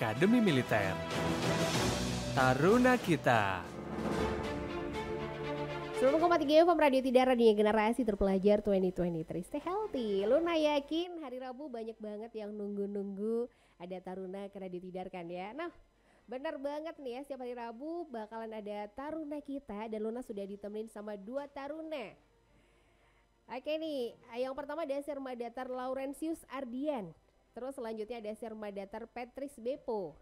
Akademi Militer. Taruna Kita. 90,3 FM Radio Tidar, Radio Generasi Terpelajar 2023. Stay healthy. Luna yakin hari Rabu banyak banget yang nunggu-nunggu ada Taruna ke Radio Tidar kan ya. Nah, benar banget nih ya, setiap hari Rabu bakalan ada Taruna Kita dan Luna sudah ditemenin sama 2 Taruna. Oke nih, yang pertama ada Serma Datar Laurentius Ardian. Terus selanjutnya ada Serma Datar Patrice Bepo.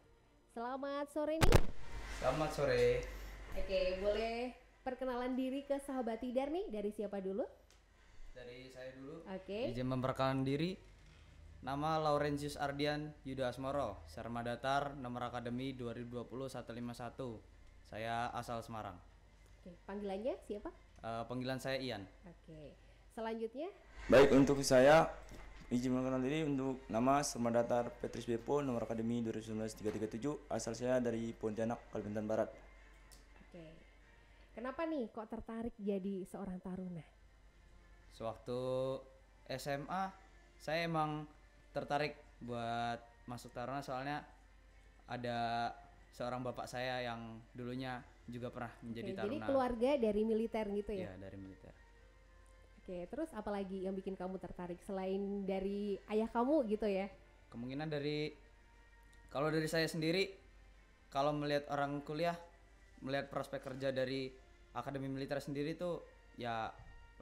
Selamat sore nih. Selamat sore. Oke, boleh perkenalan diri ke sahabat Tidar nih, dari siapa dulu? Dari saya dulu. Oke. Izin memperkenalkan diri. Nama Laurentius Ardian Yuda Asmoro, Serma Datar, nomor akademi 2020-151. Saya asal Semarang. Oke, panggilannya siapa? Panggilan saya Ian. Oke. Selanjutnya? Baik, untuk saya izin mengenal diri. Untuk nama Serma Datar Patrice Bepo, nomor akademi 2019-337. Asal saya dari Pontianak, Kalimantan Barat. Oke. Kenapa nih kok tertarik jadi seorang taruna? Sewaktu SMA, saya emang tertarik buat masuk taruna soalnya ada seorang bapak saya yang dulunya juga pernah menjadi taruna. Jadi keluarga dari militer gitu ya? Iya, dari militer. Oke, terus apa lagi yang bikin kamu tertarik selain dari ayah kamu gitu ya? Kemungkinan kalau dari saya sendiri, kalau melihat orang kuliah, melihat prospek kerja dari akademi militer sendiri tuh ya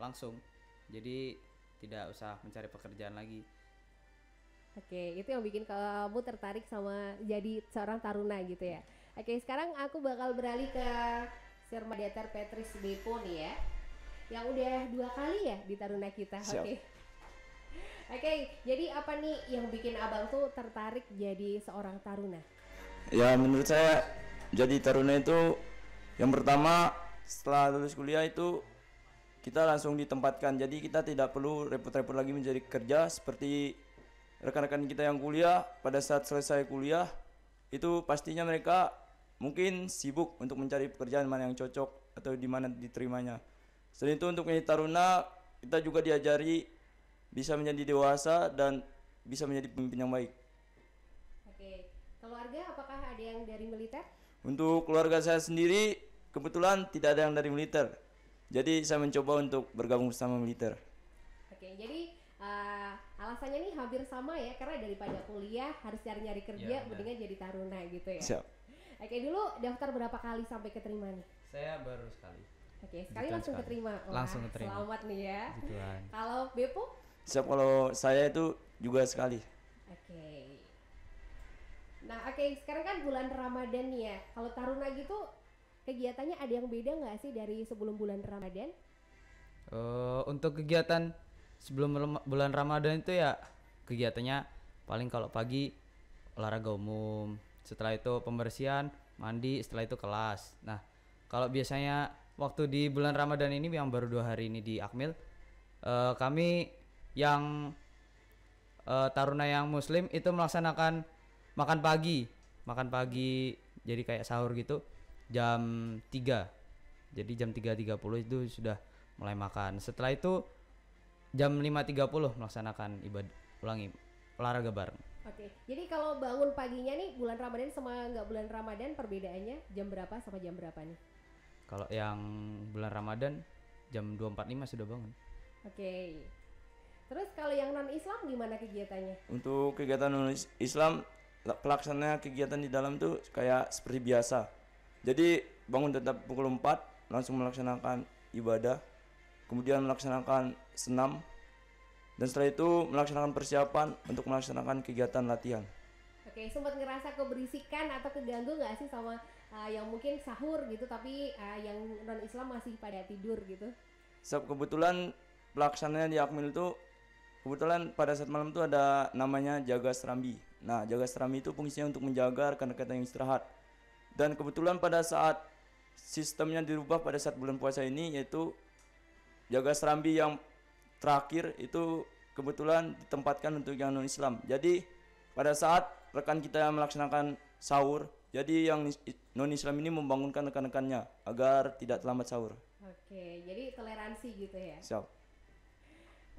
langsung, jadi tidak usah mencari pekerjaan lagi. Oke, itu yang bikin kamu tertarik sama jadi seorang taruna gitu ya. Oke, sekarang aku bakal beralih ke Serma Datar Patrice Bepo nih ya, yang udah 2 kali ya di Taruna Kita. Siap. Oke, jadi apa nih yang bikin abang tuh tertarik jadi seorang taruna? Ya, menurut saya jadi taruna itu yang pertama, setelah lulus kuliah itu kita langsung ditempatkan. Jadi kita tidak perlu repot-repot lagi mencari kerja seperti rekan-rekan kita yang kuliah. Pada saat selesai kuliah itu pastinya mereka mungkin sibuk untuk mencari pekerjaan mana yang cocok atau di mana diterimanya. Selain itu, untuk menjadi taruna kita juga diajari bisa menjadi dewasa dan bisa menjadi pemimpin yang baik. Oke, keluarga apakah ada yang dari militer? Untuk keluarga saya sendiri kebetulan tidak ada yang dari militer. Jadi saya mencoba untuk bergabung bersama militer. Oke, jadi alasannya nih hampir sama ya, karena daripada kuliah harus cari-nyari kerja, Ya, mendingan jadi taruna gitu ya. Siap. Oke, dulu daftar berapa kali sampai keterima nih? Saya baru sekali. Oke, sekali Puji langsung Tuhan keterima. Wah, langsung keterima. Selamat nih ya. Puji Tuhan. Kalau Bepo? Siap, kalau saya itu juga sekali. Oke. Nah, oke, sekarang kan bulan Ramadan nih ya. Kalau taruna gitu kegiatannya ada yang beda nggak sih dari sebelum bulan Ramadan? Untuk kegiatan sebelum bulan Ramadan itu ya kegiatannya paling kalau pagi olahraga umum, setelah itu pembersihan, mandi, setelah itu kelas. Nah, kalau biasanya waktu di bulan Ramadan ini yang baru 2 hari ini di Akmil, kami yang taruna yang muslim itu melaksanakan makan pagi jadi kayak sahur gitu jam 3. Jadi jam 3.30 itu sudah mulai makan. Setelah itu jam 5.30 melaksanakan olahraga bareng. Oke, jadi kalau bangun paginya nih bulan Ramadan sama nggak bulan Ramadan perbedaannya jam berapa sama jam berapa nih? Kalau yang bulan Ramadan jam 2.45 sudah bangun. Oke. Terus kalau yang non Islam gimana kegiatannya? Untuk kegiatan Islam, pelaksana kegiatan di dalam tuh kayak seperti biasa. Jadi bangun tetap pukul 4, langsung melaksanakan ibadah, kemudian melaksanakan senam, dan setelah itu melaksanakan persiapan untuk melaksanakan kegiatan latihan. Oke, sempat ngerasa keberisikan atau keganggu nggak sih sama yang mungkin sahur gitu tapi yang non Islam masih pada tidur gitu? Kebetulan pelaksananya di Akmil itu kebetulan pada saat malam itu ada namanya jaga serambi. Nah, jaga serambi itu fungsinya untuk menjaga rekan-rekan yang istirahat. Dan kebetulan pada saat sistemnya dirubah pada saat bulan puasa ini, yaitu jaga serambi yang terakhir itu kebetulan ditempatkan untuk yang non Islam. Jadi pada saat rekan kita yang melaksanakan sahur, jadi yang non Islam ini membangunkan rekan-rekannya agar tidak terlambat sahur. Oke, jadi toleransi gitu ya. Siap.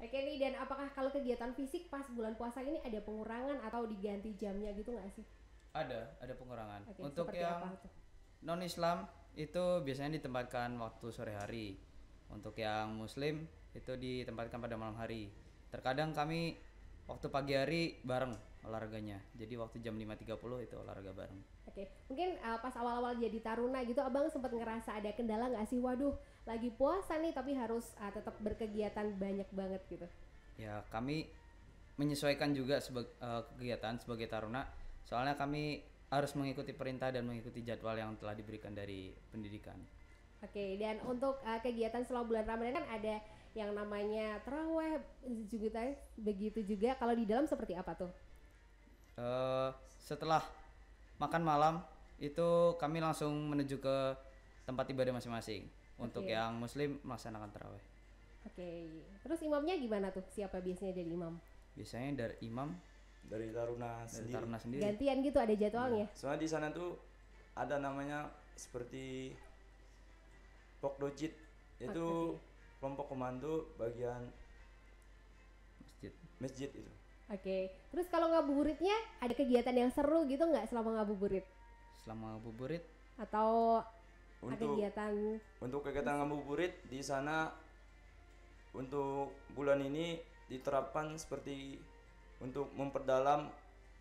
Oke nih, dan apakah kalau kegiatan fisik pas bulan puasa ini ada pengurangan atau diganti jamnya gitu nggak sih? Ada pengurangan. Oke, Untuk seperti yang apa tuh? non Islam itu biasanya ditempatkan waktu sore hari. Untuk yang Muslim itu ditempatkan pada malam hari. Terkadang kami waktu pagi hari bareng olahraganya. Jadi waktu jam 5.30 itu olahraga bareng. Oke, mungkin pas awal-awal jadi taruna gitu abang sempat ngerasa ada kendala nggak sih? Waduh, lagi puasa nih tapi harus tetap berkegiatan banyak banget gitu. Ya, kami menyesuaikan juga kegiatan sebagai taruna. Soalnya kami harus mengikuti perintah dan mengikuti jadwal yang telah diberikan dari pendidikan. Oke, dan untuk kegiatan selama bulan Ramadan kan ada yang namanya taraweh juga begitu juga. Kalau di dalam seperti apa tuh? Setelah makan malam itu kami langsung menuju ke tempat ibadah masing-masing. Untuk Oke. yang Muslim melaksanakan tarawih. Oke, terus imamnya gimana tuh? Siapa biasanya jadi imam? Biasanya dari imam dari taruna dari sendiri. taruna sendiri. Gantian gitu ada jadwalnya? Soalnya di sana tuh ada namanya seperti Pokdojit, itu kelompok komando bagian Masjid. masjid itu. Oke, terus kalau ngabuburitnya ada kegiatan yang seru gitu nggak selama ngabuburit? Selama ngabuburit Atau ada Untuk kegiatan? untuk kegiatan ngabuburit di sana untuk bulan ini diterapkan seperti untuk memperdalam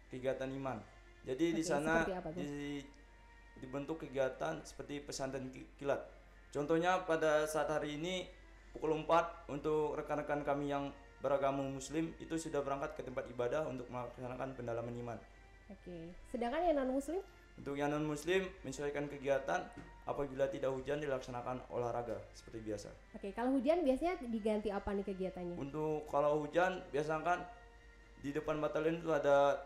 kegiatan iman. Jadi di Oke, sana seperti apa tuh? dibentuk kegiatan seperti pesantren kilat. Contohnya pada saat hari ini pukul 4 untuk rekan-rekan kami yang beragama muslim itu sudah berangkat ke tempat ibadah untuk melaksanakan pendalaman iman. Oke, sedangkan yang non muslim? Untuk yang non muslim menyesuaikan kegiatan, apabila tidak hujan dilaksanakan olahraga seperti biasa. Oke, kalau hujan biasanya diganti apa nih kegiatannya? Untuk kalau hujan biasanya kan di depan batalion itu ada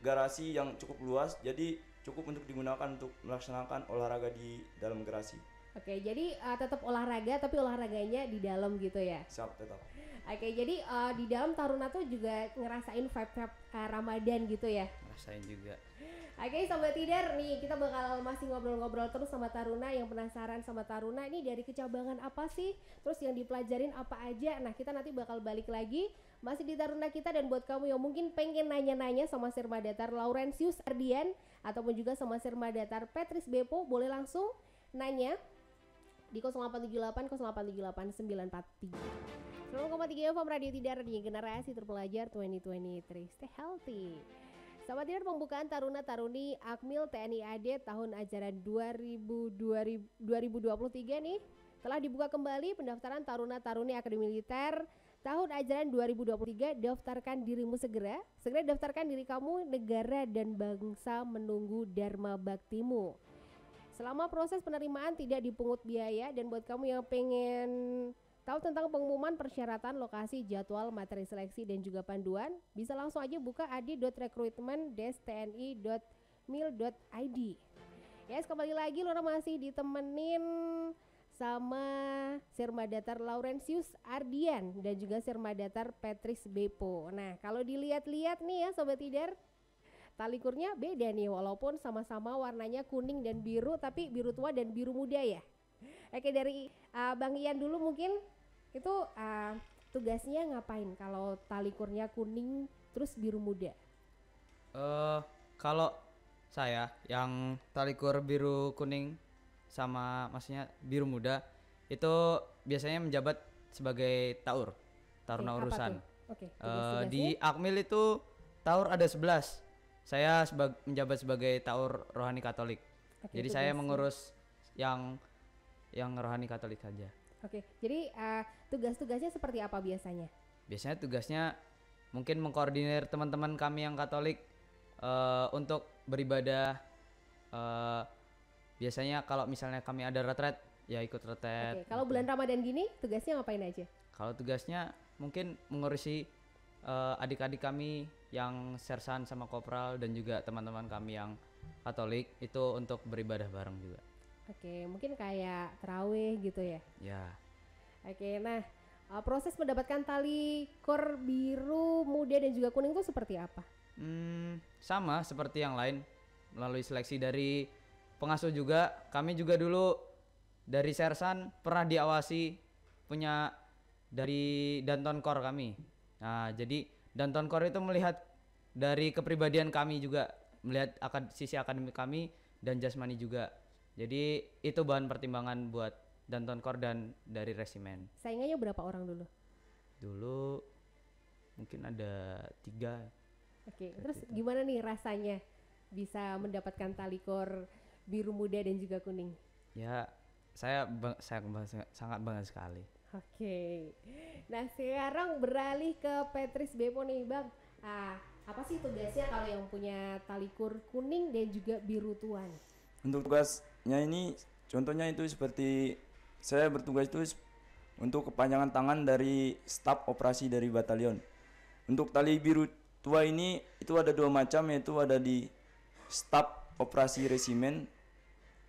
garasi yang cukup luas, jadi cukup untuk digunakan untuk melaksanakan olahraga di dalam garasi. Oke, jadi tetap olahraga tapi olahraganya di dalam gitu ya? Siap tetap. Oke, jadi di dalam taruna tuh juga ngerasain vibe-vibe Ramadan gitu ya? rasain juga. Oke, Sobat Tidar, nih kita bakal masih ngobrol-ngobrol terus sama taruna yang penasaran sama taruna ini dari kecabangan apa sih? Terus yang dipelajarin apa aja? Nah, kita nanti bakal balik lagi masih di taruna kita, dan buat kamu yang mungkin pengen nanya-nanya sama Sirma Datar Laurentius Ardian ataupun juga sama Sirma Datar Petris Bepo, boleh langsung nanya di 0878 0878 943. 1,3 FM Radio Tidar di Generasi Terpelajar 2023. Stay healthy. Sahabat Tidar, pembukaan Taruna-Taruni Akmil TNI AD tahun ajaran 2023 nih telah dibuka kembali. Pendaftaran Taruna-Taruni Akademi Militer tahun ajaran 2023. Daftarkan dirimu segera. Segera daftarkan diri kamu, negara dan bangsa menunggu dharma baktimu. Selama proses penerimaan tidak dipungut biaya, dan buat kamu yang pengen tahu tentang pengumuman persyaratan, lokasi, jadwal, materi seleksi dan juga panduan, bisa langsung aja buka adi.recruitment-tni.mil.id. Yes, kembali lagi Luna masih ditemenin sama Sirma Datar Laurentius Ardian dan juga Sirma Datar Petris Bepo. Nah, kalau dilihat-lihat nih ya Sobat Tidar, talikurnya beda nih, walaupun sama-sama warnanya kuning dan biru, tapi biru tua dan biru muda ya. Oke, dari Bang Ian dulu mungkin itu tugasnya ngapain kalau talikurnya kuning terus biru muda? Kalau saya yang talikur biru kuning sama maksudnya biru muda itu biasanya menjabat sebagai taur, taruna Oke, apa urusan. tuh? Oke, Di Akmil itu taur ada 11. Saya menjabat sebagai taur rohani Katolik. Oke, Jadi saya tugasnya. mengurus yang rohani Katolik saja. Oke, jadi tugas-tugasnya seperti apa biasanya? Biasanya tugasnya mungkin mengkoordinir teman-teman kami yang Katolik untuk beribadah. Biasanya kalau misalnya kami ada retret, ya ikut retret. Oke, kalau bulan Ramadan gini tugasnya ngapain aja? Kalau tugasnya mungkin mengurusi adik-adik kami yang sersan sama kopral dan juga teman-teman kami yang Katolik itu untuk beribadah bareng juga. Oke, mungkin kayak tarawih gitu ya. Ya, Oke, nah proses mendapatkan tali kor biru, muda dan juga kuning itu seperti apa? sama seperti yang lain melalui seleksi dari pengasuh juga. Kami juga dulu dari sersan pernah diawasi punya dari Danton Kor kami. Nah, jadi Danton Kor itu melihat dari kepribadian kami juga. melihat sisi akademik kami dan jasmani juga. Jadi itu bahan pertimbangan buat Danton Core dan dari resimen. Saingannya berapa orang dulu? Dulu mungkin ada 3. Oke, terus gimana nih rasanya bisa mendapatkan talikor biru muda dan juga kuning? Ya, saya sangat bangga sekali. Oke, nah sekarang beralih ke Patrice Beppo nih Bang. Apa sih tugasnya kalau yang punya talikur kuning dan juga biru tua nih? Untuk tugasnya ini contohnya itu seperti saya bertugas itu untuk kepanjangan tangan dari staf operasi dari batalion. Untuk tali biru tua ini itu ada 2 macam, yaitu ada di staf operasi resimen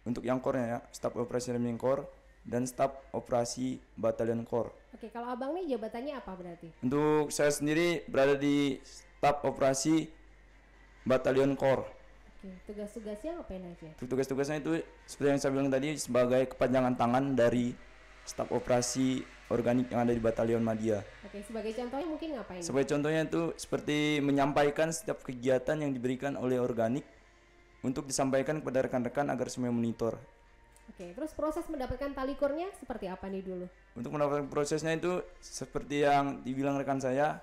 untuk yang core-nya ya, staf operasi resimen core dan staf operasi batalion core. Oke, kalau abang nih jabatannya apa berarti? Untuk saya sendiri berada di staf operasi batalion core. Oke, tugas-tugasnya ngapain aja? Tugas-tugasnya itu seperti yang saya bilang tadi sebagai kepanjangan tangan dari staf operasi organik yang ada di batalion Madya. Oke, sebagai contohnya mungkin ngapain? Sebagai contohnya itu seperti menyampaikan setiap kegiatan yang diberikan oleh organik untuk disampaikan kepada rekan-rekan agar semua monitor. Oke, terus proses mendapatkan talikornya seperti apa nih dulu? Untuk mendapatkan prosesnya itu seperti yang dibilang rekan saya,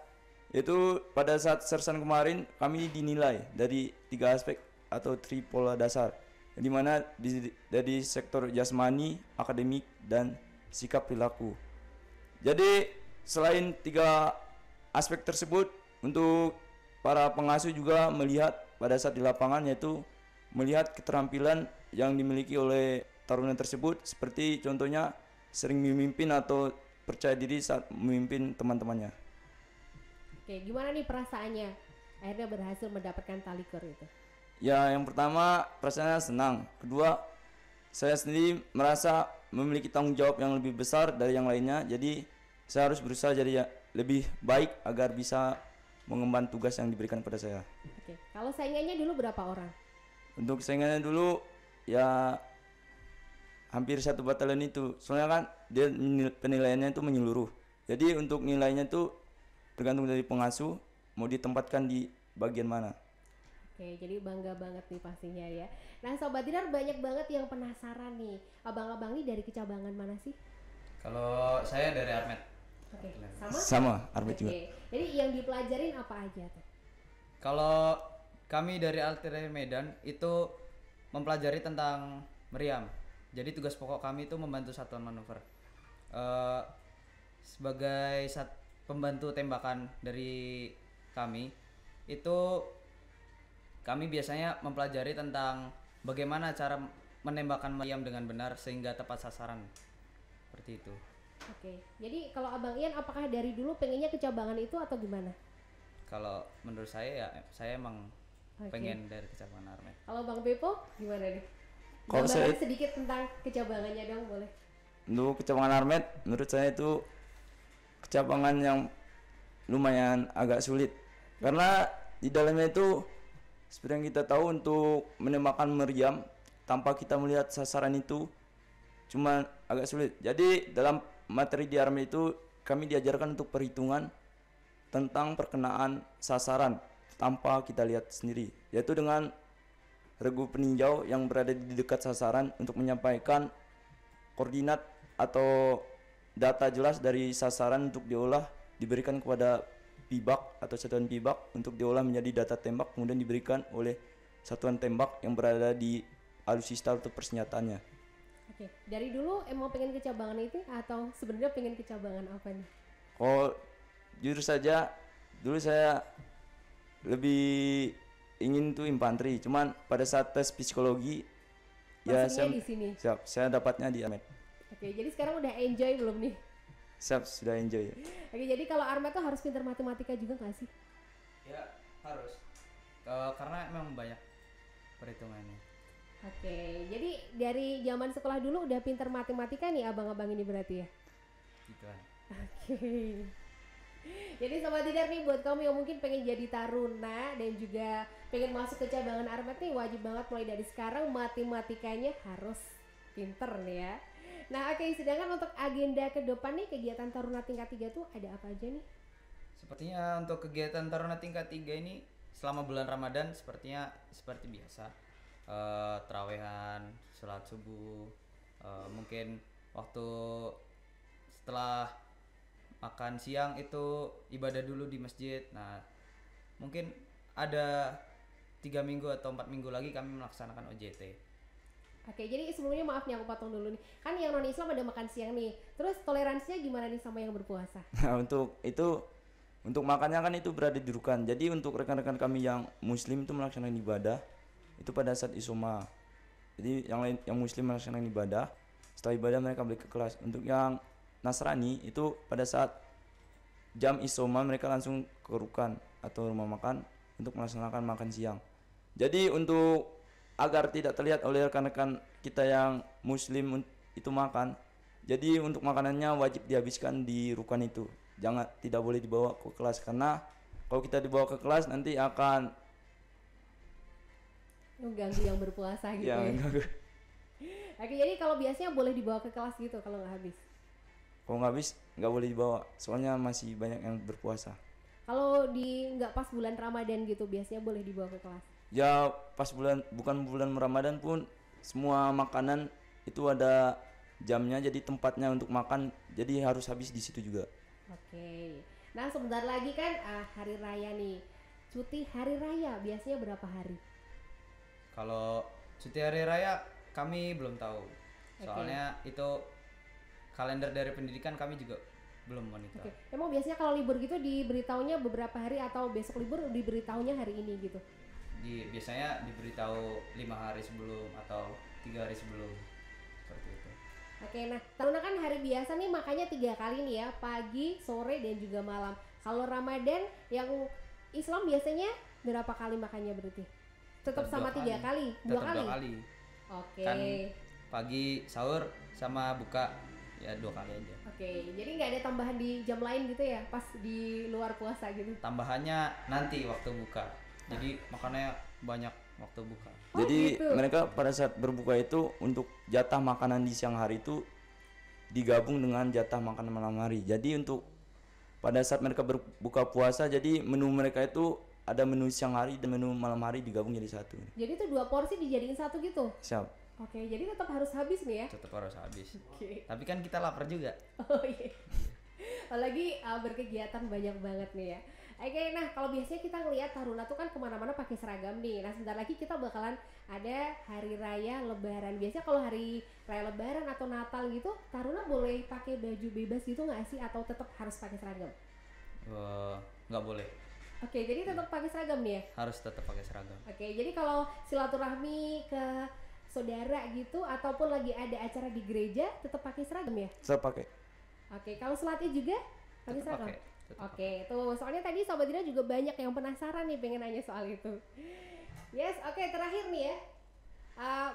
yaitu pada saat sersan kemarin kami dinilai dari 3 aspek atau 3 pola dasar, di mana dari sektor jasmani, akademik, dan sikap perilaku. Jadi selain 3 aspek tersebut, untuk para pengasuh juga melihat pada saat di lapangan, yaitu melihat keterampilan yang dimiliki oleh taruna tersebut, seperti contohnya sering memimpin atau percaya diri saat memimpin teman-temannya. Oke, gimana nih perasaannya akhirnya berhasil mendapatkan talikor itu? Ya, yang pertama perasaannya senang. Kedua, saya sendiri merasa memiliki tanggung jawab yang lebih besar dari yang lainnya. Jadi saya harus berusaha jadi lebih baik agar bisa mengemban tugas yang diberikan pada saya. Oke, kalau saingannya dulu berapa orang? Untuk saingannya dulu ya hampir 1 batalion itu. Soalnya kan dia penilaiannya itu menyeluruh. Jadi untuk nilainya itu tergantung dari pengasuh mau ditempatkan di bagian mana. Oke, jadi bangga banget nih pastinya ya. Nah, Sobat Dinar banyak banget yang penasaran nih. Abang-abang nih dari kecabangan mana sih? Kalau saya dari Armet. Oke, sama? Sama, Arbet juga. Oke, jadi yang dipelajarin apa aja tuh? Kalau kami dari Arteri Medan itu mempelajari tentang meriam. Jadi tugas pokok kami itu membantu satuan manuver. Sebagai pembantu tembakan dari kami, itu kami biasanya mempelajari tentang bagaimana cara menembakkan meriam dengan benar sehingga tepat sasaran. Seperti itu. Oke, jadi kalau Abang Ian apakah dari dulu pengennya kecabangan itu atau gimana? Kalau menurut saya ya saya emang Oke. pengen dari kecabangan Armet. Kalau Bang Beppo gimana nih? Kalau Gambaran saya- sedikit tentang kecabangannya dong, boleh? Untuk kecabangan Armet menurut saya itu kecabangan yang lumayan agak sulit. Karena di dalamnya itu seperti yang kita tahu, untuk menembakkan meriam tanpa kita melihat sasaran itu cuma agak sulit. Jadi dalam materi di Armet itu kami diajarkan untuk perhitungan tentang perkenaan sasaran tanpa kita lihat sendiri, yaitu dengan regu peninjau yang berada di dekat sasaran untuk menyampaikan koordinat atau data jelas dari sasaran untuk diolah, diberikan kepada pibak atau satuan pibak untuk diolah menjadi data tembak, kemudian diberikan oleh satuan tembak yang berada di alutsista atau persenjataannya. Oke, dari dulu emang pengen kecabangan itu atau sebenarnya pengen kecabangan apa nih? Kalau jujur saja dulu saya lebih ingin tuh infanteri, cuman pada saat tes psikologi Masuknya di sini. saya dapatnya di Armet. Oke, jadi sekarang udah enjoy belum nih? Sudah enjoy. Oke, jadi kalau Armet tuh harus pintar matematika juga nggak sih? Ya harus. Karena memang banyak perhitungannya. Oke, jadi dari zaman sekolah dulu udah pintar matematika nih abang-abang ini berarti ya? Gitu kan. Oke. Jadi Sobat Tidar nih, buat kamu yang mungkin pengen jadi taruna dan juga pengen masuk ke cabangan Armet nih, wajib banget mulai dari sekarang matematikanya harus pinter nih ya. Nah oke, sedangkan untuk agenda ke depan nih kegiatan taruna tingkat 3 tuh ada apa aja nih? Sepertinya untuk kegiatan Taruna tingkat 3 ini selama bulan Ramadan sepertinya seperti biasa, terawehan, sholat subuh, mungkin waktu setelah makan siang itu ibadah dulu di masjid. Nah, mungkin ada 3 minggu atau 4 minggu lagi kami melaksanakan OJT. Oke, jadi sebelumnya maaf nih aku potong dulu nih. Kan yang non Islam ada makan siang nih. Terus toleransinya gimana nih sama yang berpuasa? Nah, untuk makannya kan itu berada di rukan. Jadi untuk rekan-rekan kami yang muslim itu melaksanakan ibadah itu pada saat isoma. Jadi yang lain yang muslim melaksanakan ibadah, setelah ibadah mereka balik ke kelas. Untuk yang Nasrani itu pada saat jam isoma mereka langsung ke rukan atau rumah makan untuk melaksanakan makan siang. Jadi untuk agar tidak terlihat oleh rekan-rekan kita yang muslim itu makan, jadi untuk makanannya wajib dihabiskan di rukan itu. Tidak boleh dibawa ke kelas, karena kalau kita dibawa ke kelas nanti akan Mengganggu yang berpuasa gitu ya. Oke, jadi kalau biasanya boleh dibawa ke kelas gitu kalau nggak habis. Kalau nggak habis nggak boleh dibawa, soalnya masih banyak yang berpuasa. Kalau nggak pas bulan Ramadan gitu biasanya boleh dibawa ke kelas. Ya pas bukan bulan Ramadan pun semua makanan itu ada jamnya, jadi tempatnya untuk makan, jadi harus habis di situ juga. Oke. Nah, sebentar lagi kan hari raya nih. Cuti hari raya biasanya berapa hari? Kalau cuti hari raya kami belum tahu. Soalnya itu kalender dari pendidikan kami juga belum monitor. Oke. Emang biasanya kalau libur gitu diberitahunya beberapa hari atau besok libur diberitahunya hari ini gitu? Biasanya diberitahu 5 hari sebelum atau 3 hari sebelum, seperti itu. Oke, nah Taruna kan hari biasa nih makanya 3 kali nih ya, pagi, sore, dan juga malam. Kalau Ramadan yang Islam biasanya berapa kali makannya berarti? Tetap sama 3 kali? 2 kali? 2 kali. Oke. Kan pagi sahur sama buka ya 2 kali aja. Oke, jadi nggak ada tambahan di jam lain gitu ya, pas di luar puasa gitu? Tambahannya nanti waktu buka. Jadi makannya banyak waktu buka. Jadi gitu. mereka pada saat berbuka itu untuk jatah makanan di siang hari itu digabung dengan jatah makanan malam hari. Jadi untuk pada saat mereka berbuka puasa, jadi menu mereka itu ada menu siang hari dan menu malam hari digabung jadi satu. Jadi itu 2 porsi dijadiin satu gitu? Siap. Oke, jadi tetap harus habis nih ya? Tetap harus habis. Oke. Tapi kan kita lapar juga. Oh iya. Apalagi berkegiatan banyak banget nih ya. Oke, nah kalau biasanya kita ngelihat Taruna tuh kan kemana-mana pakai seragam nih. Nah sebentar lagi kita bakalan ada hari raya Lebaran. Biasanya kalau hari raya Lebaran atau Natal gitu, Taruna boleh pakai baju bebas gitu nggak sih? Atau tetap harus pakai seragam? Nggak boleh. Oke, jadi tetap pakai seragam nih ya? Harus tetap pakai seragam. Oke, jadi kalau silaturahmi ke saudara gitu ataupun lagi ada acara di gereja tetap pakai seragam ya? Saya pakai. Oke, kalau sholat Id juga pakai Tetap seragam? pakai. Oke, tuh soalnya tadi Sobat Dina juga banyak yang penasaran nih pengen nanya soal itu. Yes, oke, terakhir nih ya.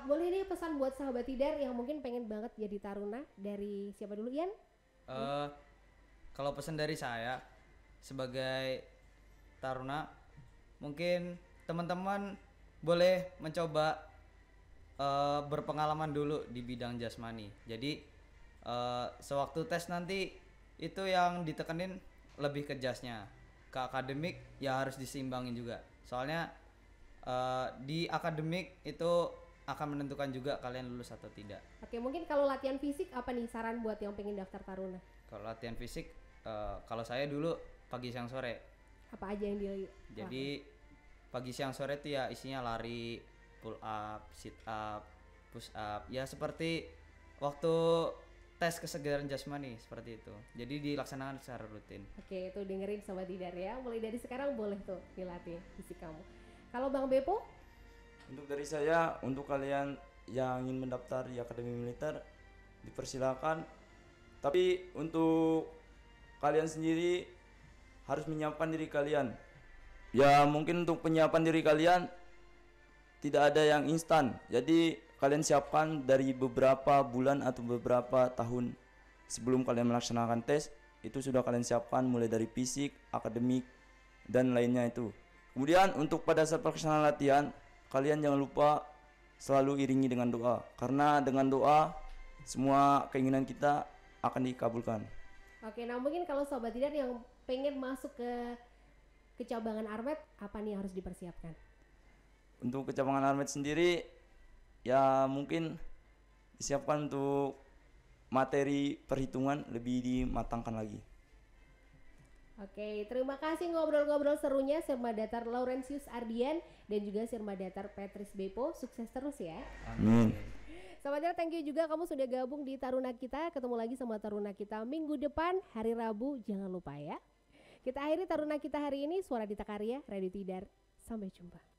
Boleh nih pesan buat sahabat Tidar yang mungkin pengen banget jadi Taruna, dari siapa dulu, Ian? Kalau pesan dari saya sebagai Taruna, mungkin teman-teman boleh mencoba berpengalaman dulu di bidang jasmani. Jadi sewaktu tes nanti itu yang ditekenin lebih ke jasnya. Ke akademik ya harus diseimbangin juga. Soalnya di akademik itu akan menentukan juga kalian lulus atau tidak. Oke, mungkin kalau latihan fisik apa nih saran buat yang pengen daftar Taruna? Kalau latihan fisik, kalau saya dulu pagi siang sore. Apa aja yang dia? Jadi pagi siang sore itu ya isinya lari, pull up, sit up, push up. Ya seperti waktu tes kesegaran jasmani seperti itu. Jadi dilaksanakan secara rutin. Oke, itu dengerin Sobat Tidar ya. Mulai dari sekarang boleh tuh dilatih fisik kamu. Kalau Bang Bepo? Untuk dari saya, untuk kalian yang ingin mendaftar di Akademi Militer, dipersilakan. Tapi untuk kalian sendiri harus menyiapkan diri kalian. Ya mungkin untuk penyiapan diri kalian tidak ada yang instan. Jadi kalian siapkan dari beberapa bulan atau beberapa tahun sebelum kalian melaksanakan tes. Itu sudah kalian siapkan mulai dari fisik, akademik, dan lainnya itu. Kemudian untuk pada saat pelaksanaan latihan, kalian jangan lupa selalu iringi dengan doa. Karena dengan doa semua keinginan kita akan dikabulkan. Oke, nah mungkin kalau Sobat Tidar yang pengen masuk ke kecabangan Armet apa nih yang harus dipersiapkan? Untuk kecabangan Armet sendiri ya mungkin disiapkan untuk materi perhitungan lebih dimatangkan lagi. Oke, terima kasih ngobrol-ngobrol serunya Sirma Datar Laurentius Ardian dan juga Sirma Datar Patrice Bepo. Sukses terus ya. Amin. Sobat Datar, thank you juga kamu sudah gabung di Taruna Kita. Ketemu lagi sama Taruna Kita minggu depan, hari Rabu. Jangan lupa ya. Kita akhiri Taruna Kita hari ini. Suara Dita Karya, Radio Tidar. Sampai jumpa.